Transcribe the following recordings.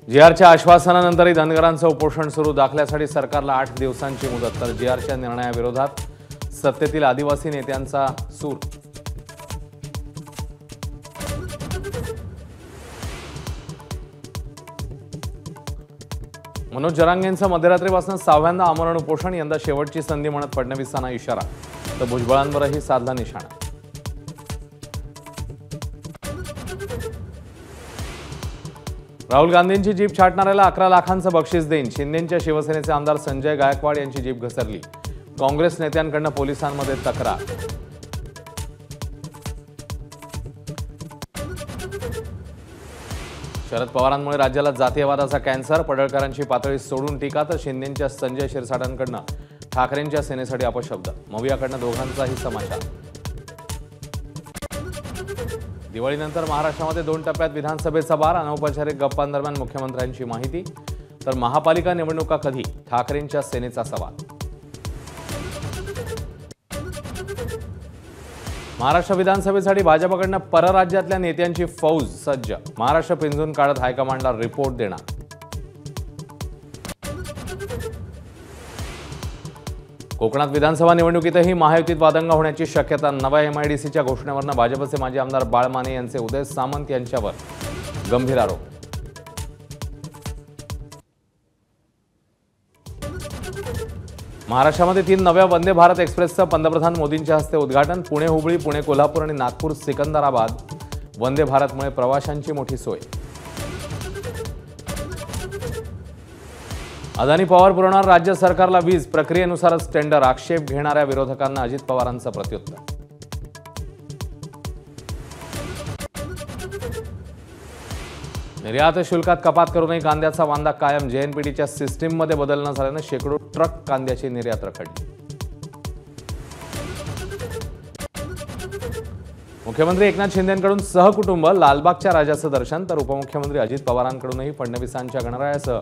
जी.आरच्या आश्वासनानंतरही धनगरांचं उपोषण सुरू. दाखल्यासाठी सरकारला 8 दिवसांची मुदत. तर जी.आरच्या निर्णयाविरोधात सत्तेतील आदिवासी नेत्यांचा सूर. मनोज जरांगेंचं मध्यरात्रीपासून 6व्यांदा आमरण उपोषण. यंदा शेवटची संधी म्हणत फडणवीसांना इशारा. तर भुजबळांवरही साधला निशाणा. राहुल गांधींची जीप छाटणाऱ्याला 11 लाखांचं बक्षीस देईन. शिंदेंच्या शिवसेनेचे आमदार संजय गायकवाड यांची जीप घसरली. काँग्रेस नेत्यांकडून पोलिसांमध्ये तक्रार. शरद पवारांमुळे राज्याला जातीयवादाचा कॅन्सर. पडळकरांची पातळी सोडून टीका. तर शिंदेंच्या संजय शिरसाटांकडून ठाकरेंच्या सेनेसाठी अपशब्द. मवियाकडून दोघांचाही समाचार. दिवाळीनंतर महाराष्ट्रामध्ये 2 टप्प्यात विधानसभेचा बार. अनौपचारिक गप्पांदरम्यान मुख्यमंत्र्यांची माहिती. तर महापालिका निवडणुका कधी? ठाकरेंच्या सेनेचा सवाल. महाराष्ट्र विधानसभेसाठी भाजपकडून परराज्यातल्या नेत्यांची फौज सज्ज. महाराष्ट्र पिंजून काढत हायकमांडला रिपोर्ट देणार. कोकणात विधानसभा निवडणुकीतही महायुतीत वादंग होण्याची शक्यता. नव्या एमआयडीसीच्या घोषणेवरून भाजपचे माजी आमदार बाळ माने यांचे उदय सामंत यांच्यावर गंभीर आरोप. महाराष्ट्रामध्ये 3 नव्या वंदे भारत एक्सप्रेसचं पंतप्रधान मोदींच्या हस्ते उद्घाटन. पुणे हुबळी, पुणे कोल्हापूर आणि नागपूर सिकंदराबाद वंदे भारतमुळे प्रवाशांची मोठी सोय. अदानी पॉवर पुरवणार राज्य सरकारला वीज. प्रक्रियेनुसारच टेंडर. आक्षेप घेणाऱ्या विरोधकांना अजित पवारांचं प्रत्युत्तर. निर्यात शुल्कात कपात करूनही कांद्याचा वांदा कायम. जेएनपीटीच्या सिस्टीममध्ये बदल न झाल्यानं शेकडो ट्रक कांद्याची निर्यात रखडली. मुख्यमंत्री एकनाथ शिंदेंकडून सहकुटुंब लालबागच्या राजाचं दर्शन. तर उपमुख्यमंत्री अजित पवारांकडूनही फडणवीसांच्या गणरायासह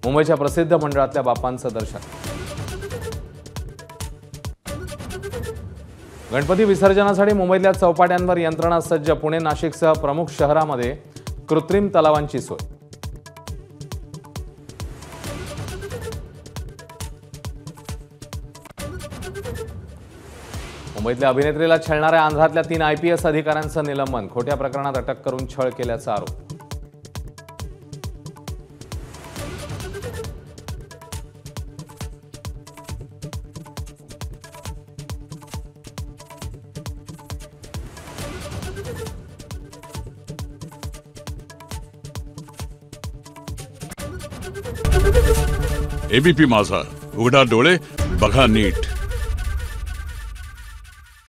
मुंबईच्या प्रसिद्ध मंडळातल्या बाप्पांचं दर्शन. गणपती विसर्जनासाठी मुंबईतल्या चौपाट्यांवर यंत्रणा सज्ज. पुणे, नाशिकसह प्रमुख शहरांमध्ये कृत्रिम तलावांची सोय. मुंबईतल्या अभिनेत्रीला छळणाऱ्या आंध्रातल्या 3 IPS अधिकाऱ्यांचं निलंबन. खोट्या प्रकरणात अटक करून छळ केल्याचा आरोप. एबीपी माझा, उघडा डोळे बघा नीट.